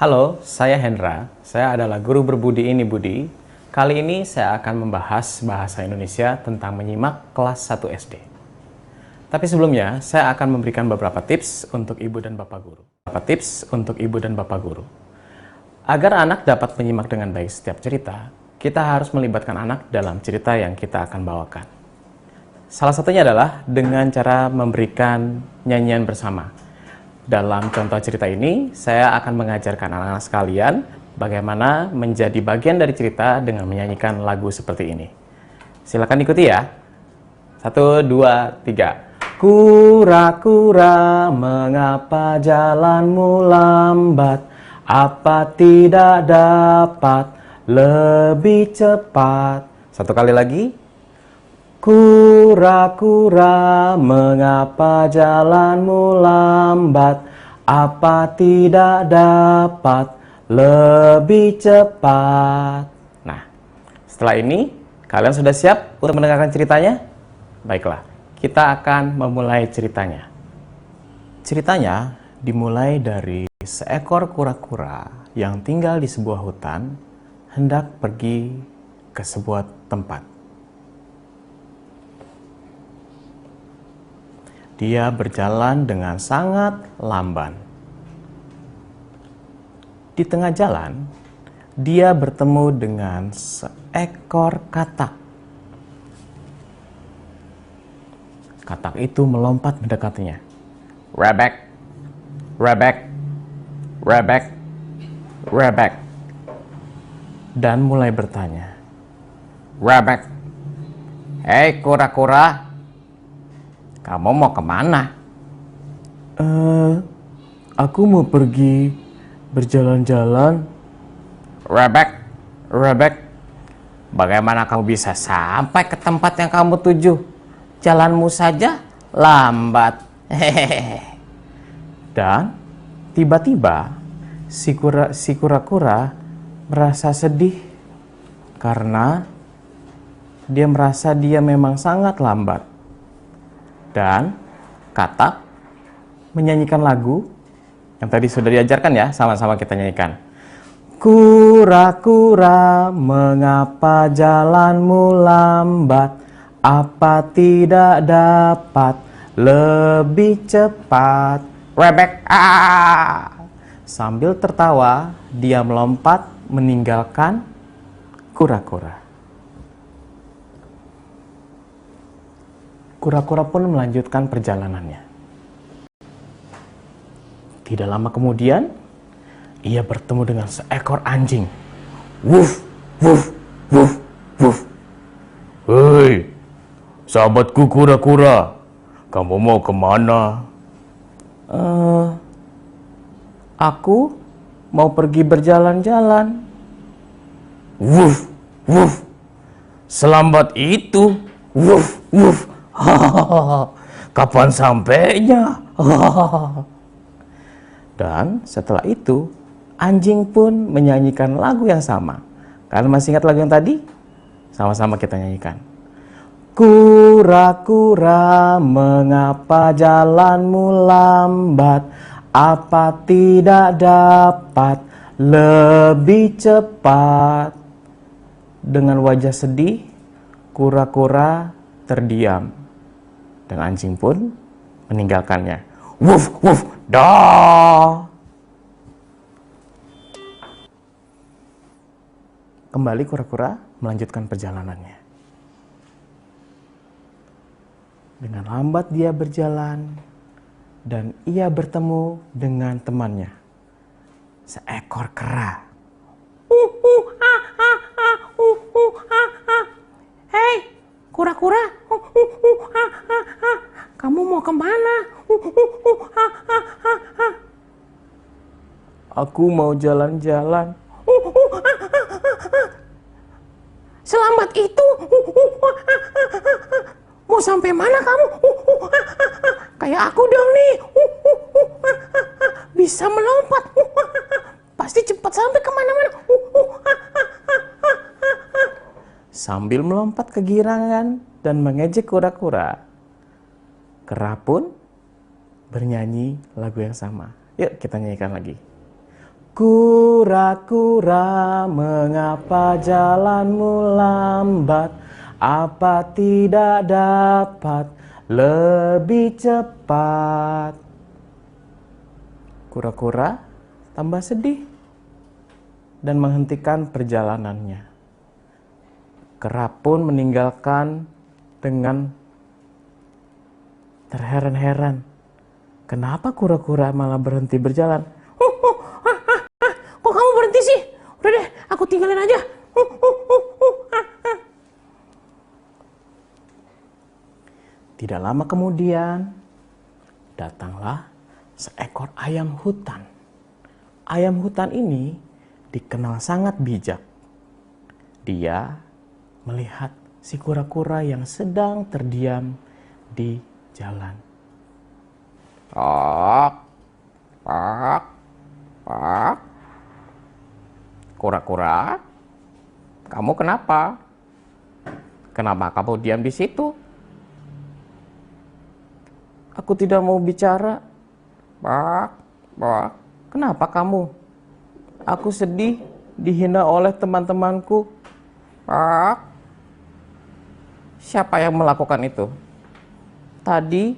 Halo, saya Hendra. Saya adalah guru berbudi ini Budi. Kali ini saya akan membahas bahasa Indonesia tentang menyimak kelas 1 SD. Tapi sebelumnya, saya akan memberikan beberapa tips untuk ibu dan bapak guru. Agar anak dapat menyimak dengan baik setiap cerita, kita harus melibatkan anak dalam cerita yang kita akan bawakan. Salah satunya adalah dengan cara memberikan nyanyian bersama. Dalam contoh cerita ini, saya akan mengajarkan anak-anak sekalian bagaimana menjadi bagian dari cerita dengan menyanyikan lagu seperti ini. Silakan ikuti ya. 1, 2, 3. Kura-kura, mengapa jalanmu lambat? Apa tidak dapat lebih cepat? Satu kali lagi. Kura-kura, mengapa jalanmu lambat? Apa tidak dapat lebih cepat? Nah, setelah ini, kalian sudah siap untuk mendengarkan ceritanya? Baiklah, kita akan memulai ceritanya. Ceritanya dimulai dari seekor kura-kura yang tinggal di sebuah hutan, hendak pergi ke sebuah tempat. Dia berjalan dengan sangat lamban. Di tengah jalan, dia bertemu dengan seekor katak. Katak itu melompat mendekatinya. Rebek, rebek, rebek, rebek. Dan mulai bertanya. Rebek, hei kura-kura, kamu mau kemana? Aku mau pergi berjalan-jalan. Rebek, rebek, bagaimana kamu bisa sampai ke tempat yang kamu tuju? Jalanmu saja lambat. Hehehe. Dan tiba-tiba si kura-kura merasa sedih karena dia merasa dia memang sangat lambat. Dan katak menyanyikan lagu yang tadi sudah diajarkan ya, sama-sama kita nyanyikan. Kura-kura, mengapa jalanmu lambat? Apa tidak dapat lebih cepat? Rebek, Sambil tertawa, dia melompat meninggalkan kura-kura. Kura-kura pun melanjutkan perjalanannya. Tidak lama kemudian, ia bertemu dengan seekor anjing. Wuf, wuf, wuf, wuf. Hei, sahabatku kura-kura, kamu mau kemana? Aku mau pergi berjalan-jalan. Wuf, wuf. Selambat itu. Wuf, wuf. Kapan sampainya? Dan setelah itu, anjing pun menyanyikan lagu yang sama. Kalian masih ingat lagu yang tadi? Sama-sama kita nyanyikan. Kura-kura, mengapa jalanmu lambat? Apa tidak dapat lebih cepat? Dengan wajah sedih, kura-kura terdiam. Dan anjing pun meninggalkannya. Wuf, wuf, dah. Kembali kura-kura melanjutkan perjalanannya. Dengan lambat dia berjalan dan ia bertemu dengan temannya, seekor kera. Hei, kura-kura, kamu mau kemana? Aku mau jalan-jalan. Selambat itu? Mau sampai mana kamu? Kayak aku dong nih. Bisa melompat. Pasti cepat sampai kemana-mana. Sambil melompat kegirangan dan mengejek kura-kura, kera pun bernyanyi lagu yang sama. Yuk kita nyanyikan lagi. Kura-kura, mengapa jalanmu lambat? Apa tidak dapat lebih cepat? Kura-kura tambah sedih dan menghentikan perjalanannya. Kera pun meninggalkan dengan terheran-heran. Kenapa kura-kura malah berhenti berjalan? Kok kamu berhenti sih? Udah deh, aku tinggalin aja. Tidak lama kemudian, datanglah seekor ayam hutan. Ayam hutan ini dikenal sangat bijak. Dia melihat si kura-kura yang sedang terdiam di jalan. Pak, pak, pak. Kura-kura, kamu kenapa? Kenapa kamu diam di situ? Aku tidak mau bicara. Pak, pak, kenapa kamu? Aku sedih dihina oleh teman-temanku. Pak, siapa yang melakukan itu? Tadi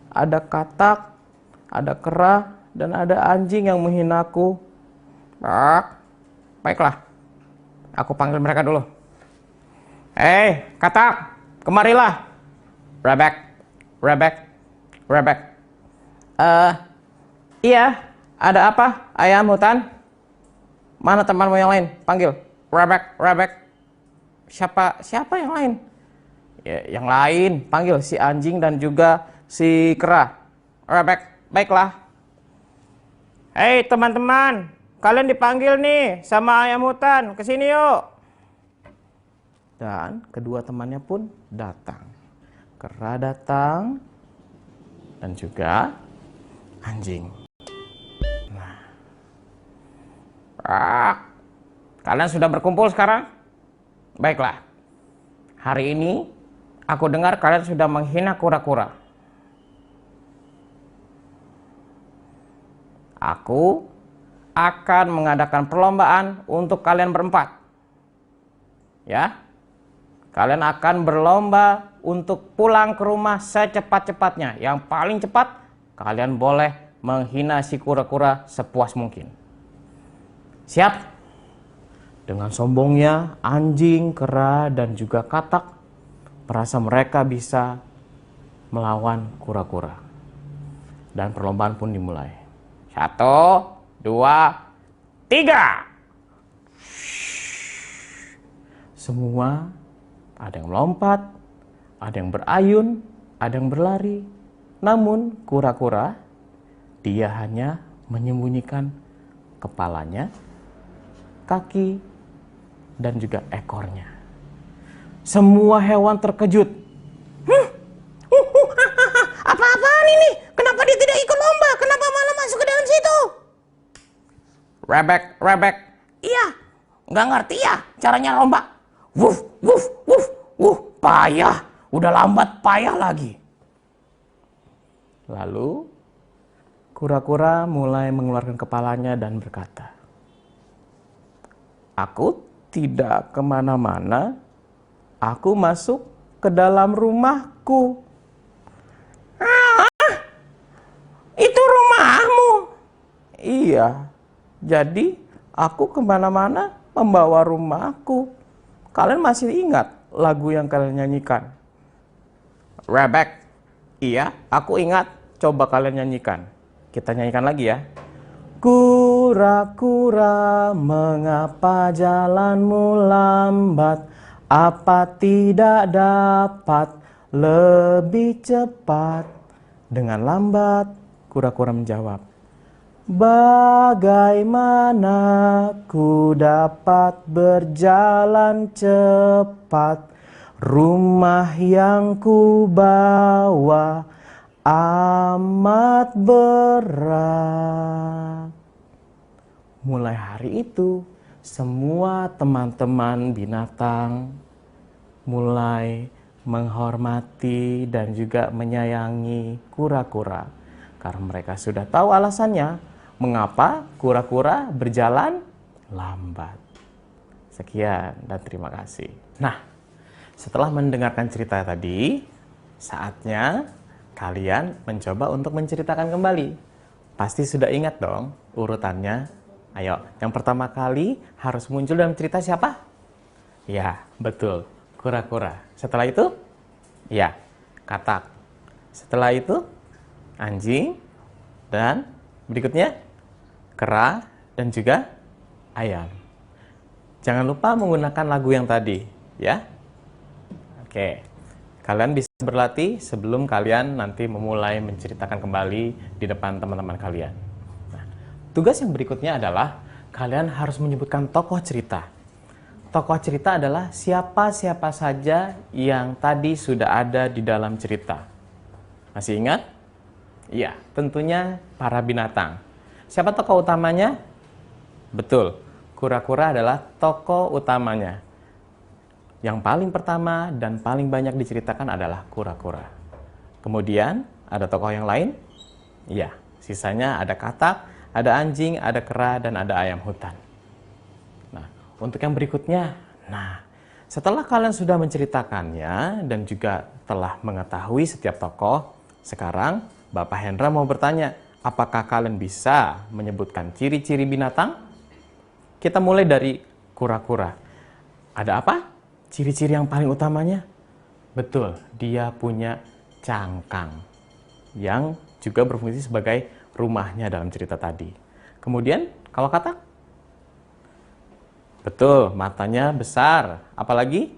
ada katak, ada kera, dan ada anjing yang menghinaku. Pak, baiklah, aku panggil mereka dulu. Hei, katak, kemarilah. Rebek, rebek, rebek. Iya, ada apa, ayam hutan? Mana temanmu yang lain? Panggil. Rebek, rebek. Siapa yang lain? Ya, yang lain, panggil si anjing dan juga si kera. Rebek, baiklah. Hei teman-teman, kalian dipanggil nih sama ayam hutan, kesini yuk. Dan kedua temannya pun datang. Kera datang dan juga anjing. Kalian sudah berkumpul sekarang? Baiklah. Hari ini aku dengar kalian sudah menghina kura-kura. Aku akan mengadakan perlombaan untuk kalian berempat. Ya. Kalian akan berlomba untuk pulang ke rumah secepat-cepatnya. Yang paling cepat, kalian boleh menghina si kura-kura sepuas mungkin. Siap? Dengan sombongnya, anjing, kera, dan juga katak merasa mereka bisa melawan kura-kura. Dan perlombaan pun dimulai. 1, 2, 3. Semua ada yang melompat, ada yang berayun, ada yang berlari. Namun kura-kura, dia hanya menyembunyikan kepalanya, kaki, dan juga ekornya. Semua hewan terkejut. Apa-apaan ini? Kenapa dia tidak ikut lomba? Kenapa malah masuk ke dalam situ? Rebek, rebek. Iya, nggak ngerti ya caranya lomba. Wuf, wuf, wuf, wuf, payah. Udah lambat, payah lagi. Lalu, kura-kura mulai mengeluarkan kepalanya dan berkata, aku tidak kemana-mana, aku masuk ke dalam rumahku. Itu rumahmu? Iya, jadi aku kemana-mana membawa rumahku. Kalian masih ingat lagu yang kalian nyanyikan? Rebek, iya, aku ingat. Coba kalian nyanyikan. Kita nyanyikan lagi ya. Kura-kura, mengapa jalanmu lambat? Apa tidak dapat lebih cepat? Dengan lambat, kura-kura menjawab, bagaimana ku dapat berjalan cepat? Rumah yang ku bawa amat berat. Mulai hari itu, semua teman-teman binatang mulai menghormati dan juga menyayangi kura-kura. Karena mereka sudah tahu alasannya Mengapa kura-kura berjalan lambat? Sekian dan terima kasih. Nah, setelah mendengarkan cerita tadi, saatnya kalian mencoba untuk menceritakan kembali. Pasti sudah ingat dong urutannya. Ayo, yang pertama kali harus muncul dalam cerita siapa? Ya, betul, kura-kura. Setelah itu, ya, katak. Setelah itu, anjing. Dan berikutnya, kera dan juga ayam. Jangan lupa menggunakan lagu yang tadi, ya. Oke, kalian bisa berlatih sebelum kalian nanti memulai menceritakan kembali di depan teman-teman kalian. Nah, tugas yang berikutnya adalah kalian harus menyebutkan tokoh cerita. Tokoh cerita adalah siapa-siapa saja yang tadi sudah ada di dalam cerita. Masih ingat? Iya, tentunya para binatang. Siapa tokoh utamanya? Betul. Kura-kura adalah tokoh utamanya. Yang paling pertama dan paling banyak diceritakan adalah kura-kura. Kemudian, ada tokoh yang lain? Iya, sisanya ada katak, ada anjing, ada kera, dan ada ayam hutan. Nah, untuk yang berikutnya, setelah kalian sudah menceritakannya dan juga telah mengetahui setiap tokoh, sekarang Bapak Hendra mau bertanya, apakah kalian bisa menyebutkan ciri-ciri binatang? Kita mulai dari kura-kura. Ada apa? Ciri-ciri yang paling utamanya? Betul, dia punya cangkang yang juga berfungsi sebagai rumahnya dalam cerita tadi. Kemudian, kalau katak? Betul, matanya besar. Apalagi?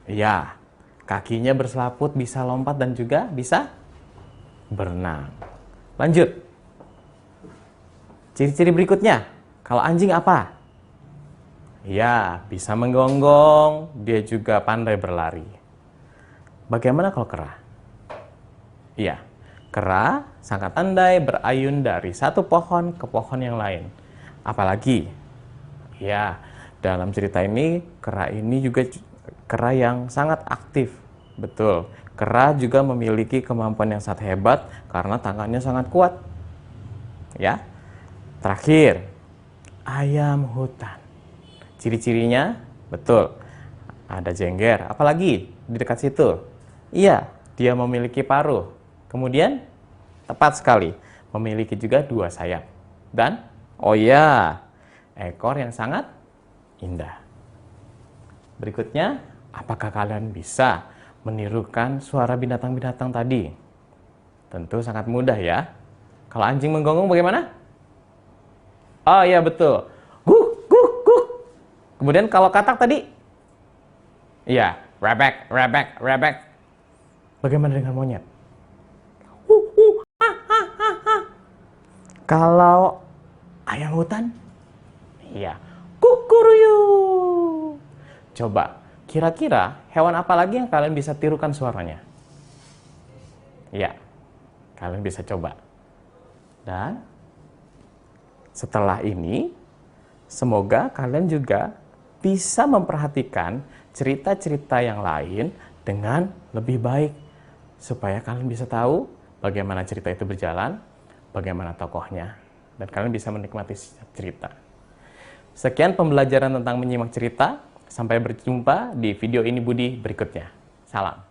Iya, kakinya berselaput, bisa lompat dan juga bisa berenang. Lanjut. Ciri-ciri berikutnya. Kalau anjing apa? Ya, bisa menggonggong, dia juga pandai berlari. Bagaimana kalau kera? Iya, kera sangat pandai berayun dari satu pohon ke pohon yang lain. Apalagi? Ya, dalam cerita ini, kera ini juga kera yang sangat aktif. Betul, kera juga memiliki kemampuan yang sangat hebat karena tangannya sangat kuat. Ya, terakhir. Ayam hutan. Ciri-cirinya, betul, ada jengger. Apalagi di dekat situ? Iya, dia memiliki paruh. Kemudian, tepat sekali, memiliki juga 2 sayap. Dan, oh ya, ekor yang sangat indah. Berikutnya, apakah kalian bisa menirukan suara binatang-binatang tadi? Tentu sangat mudah ya. Kalau anjing menggonggong bagaimana? Oh iya betul. Guk, guk, guk. Kemudian kalau katak tadi? Iya, rebek, rebek, rebek. Bagaimana dengan monyet? Ha, ha, ha, ha. Kalau ayam hutan? Iya, kukuruyu. Coba, kira-kira hewan apa lagi yang kalian bisa tirukan suaranya? Iya, kalian bisa coba. Dan setelah ini, semoga kalian juga bisa memperhatikan cerita-cerita yang lain dengan lebih baik. Supaya kalian bisa tahu bagaimana cerita itu berjalan, bagaimana tokohnya, dan kalian bisa menikmati cerita. Sekian pembelajaran tentang menyimak cerita. Sampai berjumpa di video ini Budi berikutnya. Salam.